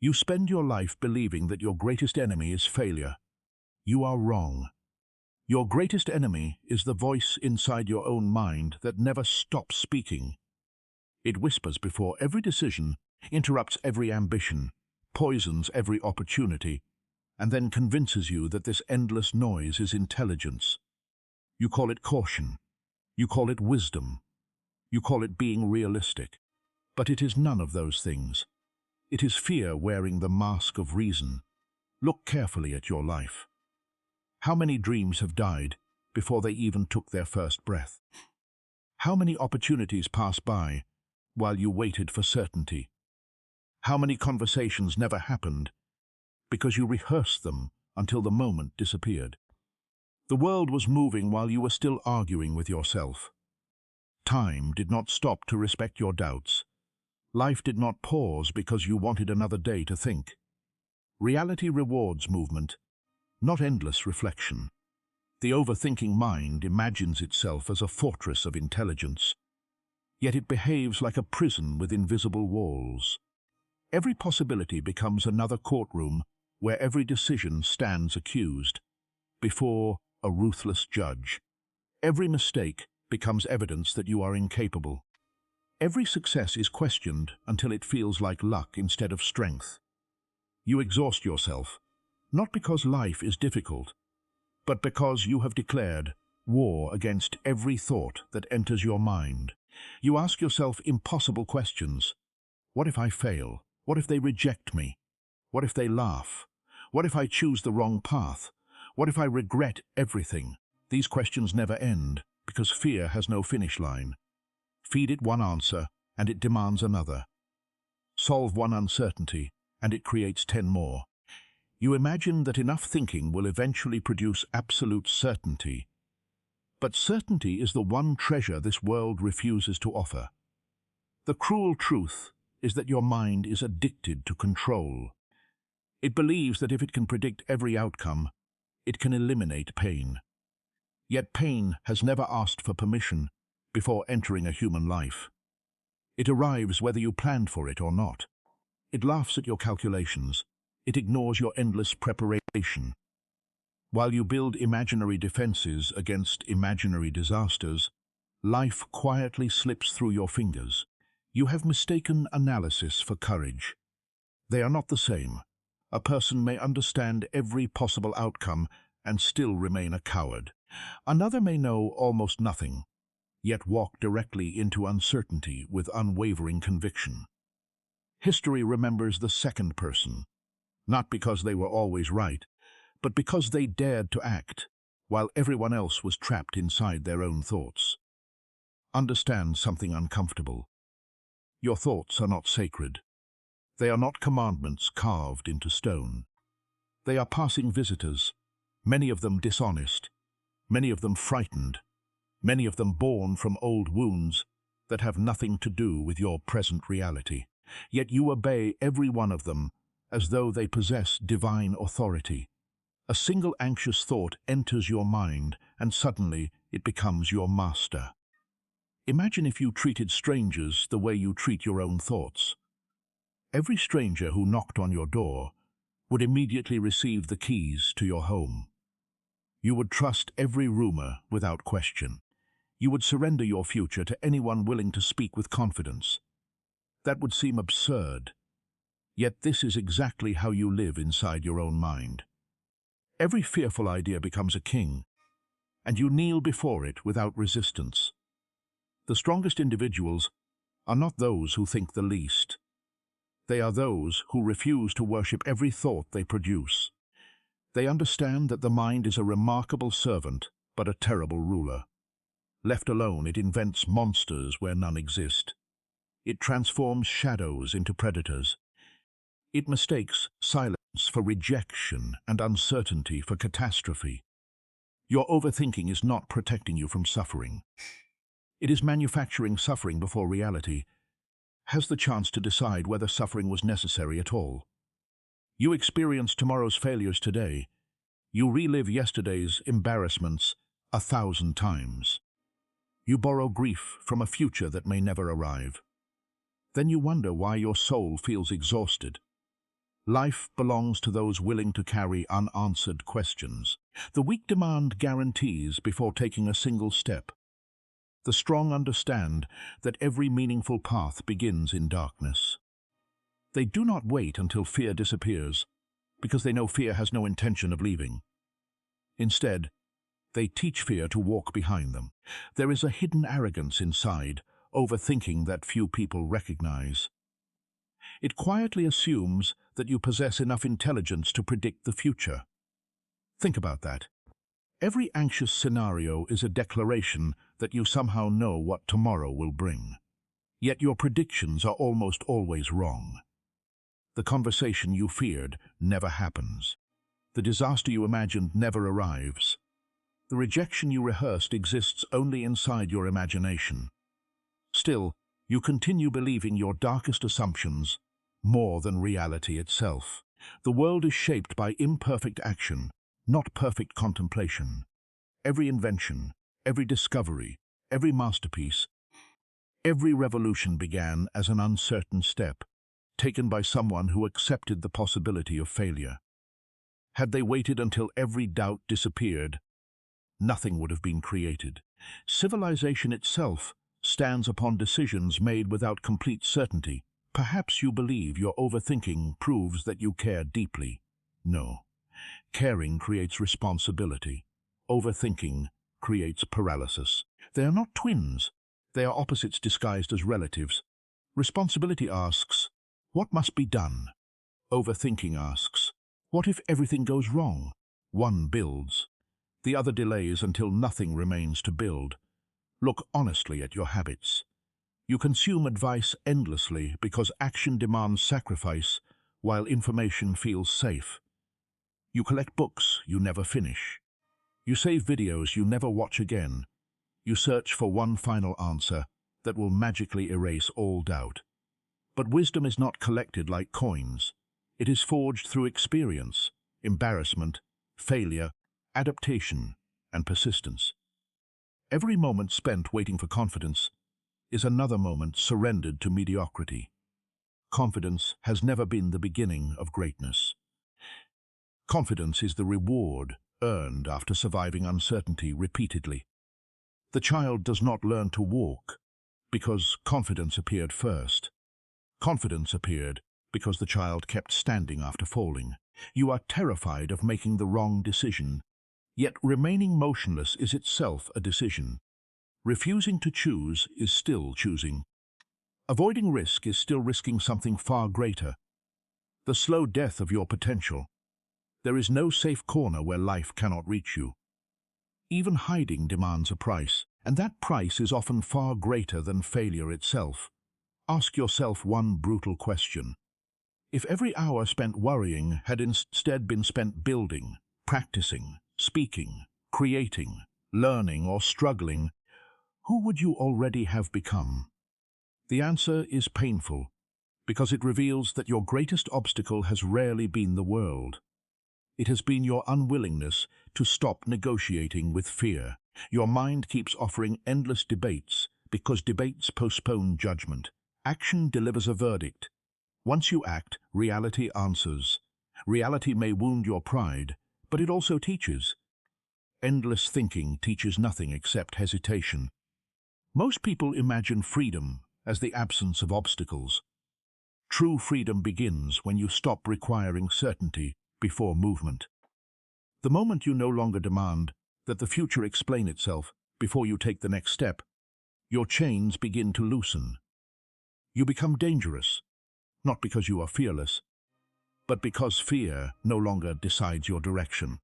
You spend your life believing that your greatest enemy is failure. You are wrong. Your greatest enemy is the voice inside your own mind that never stops speaking. It whispers before every decision, interrupts every ambition, poisons every opportunity, and then convinces you that this endless noise is intelligence. You call it caution. You call it wisdom. You call it being realistic. But it is none of those things. It is fear wearing the mask of reason. Look carefully at your life. How many dreams have died before they even took their first breath? How many opportunities passed by while you waited for certainty? How many conversations never happened because you rehearsed them until the moment disappeared? The world was moving while you were still arguing with yourself. Time did not stop to respect your doubts. Life did not pause because you wanted another day to think. Reality rewards movement, not endless reflection. The overthinking mind imagines itself as a fortress of intelligence, yet it behaves like a prison with invisible walls. Every possibility becomes another courtroom where every decision stands accused before a ruthless judge. Every mistake becomes evidence that you are incapable. Every success is questioned until it feels like luck instead of strength. You exhaust yourself, not because life is difficult, but because you have declared war against every thought that enters your mind. You ask yourself impossible questions. What if I fail? What if they reject me? What if they laugh? What if I choose the wrong path? What if I regret everything? These questions never end because fear has no finish line. Feed it one answer and it demands another. Solve one uncertainty and it creates 10 more. You imagine that enough thinking will eventually produce absolute certainty. But certainty is the one treasure this world refuses to offer. The cruel truth is that your mind is addicted to control. It believes that if it can predict every outcome, it can eliminate pain. Yet pain has never asked for permission before entering a human life. It arrives whether you planned for it or not. It laughs at your calculations. It ignores your endless preparation. While you build imaginary defenses against imaginary disasters, life quietly slips through your fingers. You have mistaken analysis for courage. They are not the same. A person may understand every possible outcome and still remain a coward. Another may know almost nothing, yet walk directly into uncertainty with unwavering conviction. History remembers the second person, not because they were always right, but because they dared to act, while everyone else was trapped inside their own thoughts. Understand something uncomfortable. Your thoughts are not sacred. They are not commandments carved into stone. They are passing visitors, many of them dishonest, many of them frightened, many of them born from old wounds that have nothing to do with your present reality. Yet you obey every one of them as though they possess divine authority. A single anxious thought enters your mind, and suddenly it becomes your master. Imagine if you treated strangers the way you treat your own thoughts. Every stranger who knocked on your door would immediately receive the keys to your home. You would trust every rumor without question. You would surrender your future to anyone willing to speak with confidence. That would seem absurd, yet this is exactly how you live inside your own mind. Every fearful idea becomes a king, and you kneel before it without resistance. The strongest individuals are not those who think the least. They are those who refuse to worship every thought they produce. They understand that the mind is a remarkable servant, but a terrible ruler. Left alone, it invents monsters where none exist. It transforms shadows into predators. It mistakes silence for rejection and uncertainty for catastrophe. Your overthinking is not protecting you from suffering. It is manufacturing suffering before reality has the chance to decide whether suffering was necessary at all. You experience tomorrow's failures today. You relive yesterday's embarrassments 1,000 times. You borrow grief from a future that may never arrive. Then you wonder why your soul feels exhausted. Life belongs to those willing to carry unanswered questions. The weak demand guarantees before taking a single step. The strong understand that every meaningful path begins in darkness. They do not wait until fear disappears, because they know fear has no intention of leaving. Instead, they teach fear to walk behind them. There is a hidden arrogance inside, overthinking that few people recognize. It quietly assumes that you possess enough intelligence to predict the future. Think about that. Every anxious scenario is a declaration that you somehow know what tomorrow will bring. Yet your predictions are almost always wrong. The conversation you feared never happens. The disaster you imagined never arrives. The rejection you rehearsed exists only inside your imagination. Still, you continue believing your darkest assumptions more than reality itself. The world is shaped by imperfect action, not perfect contemplation. Every invention, every discovery, every masterpiece, every revolution began as an uncertain step, taken by someone who accepted the possibility of failure. Had they waited until every doubt disappeared, nothing would have been created. Civilization itself stands upon decisions made without complete certainty. Perhaps you believe your overthinking proves that you care deeply. No. Caring creates responsibility. Overthinking creates paralysis. They are not twins. They are opposites disguised as relatives. Responsibility asks, what must be done? Overthinking asks, what if everything goes wrong? One builds. The other delays until nothing remains to build. Look honestly at your habits. You consume advice endlessly because action demands sacrifice, while information feels safe. You collect books you never finish. You save videos you never watch again. You search for one final answer that will magically erase all doubt. But wisdom is not collected like coins. It is forged through experience, embarrassment, failure, adaptation, and persistence. Every moment spent waiting for confidence is another moment surrendered to mediocrity. Confidence has never been the beginning of greatness. Confidence is the reward earned after surviving uncertainty repeatedly. The child does not learn to walk because confidence appeared first. Confidence appeared because the child kept standing after falling. You are terrified of making the wrong decision, yet remaining motionless is itself a decision. Refusing to choose is still choosing. Avoiding risk is still risking something far greater. The slow death of your potential. There is no safe corner where life cannot reach you. Even hiding demands a price, and that price is often far greater than failure itself. Ask yourself one brutal question. If every hour spent worrying had instead been spent building, practicing, speaking, creating, learning, or struggling, who would you already have become? The answer is painful, because it reveals that your greatest obstacle has rarely been the world. It has been your unwillingness to stop negotiating with fear. Your mind keeps offering endless debates because debates postpone judgment. Action delivers a verdict. Once you act, reality answers. Reality may wound your pride, but it also teaches. Endless thinking teaches nothing except hesitation. Most people imagine freedom as the absence of obstacles. True freedom begins when you stop requiring certainty before movement. The moment you no longer demand that the future explain itself before you take the next step, your chains begin to loosen. You become dangerous, not because you are fearless, but because fear no longer decides your direction.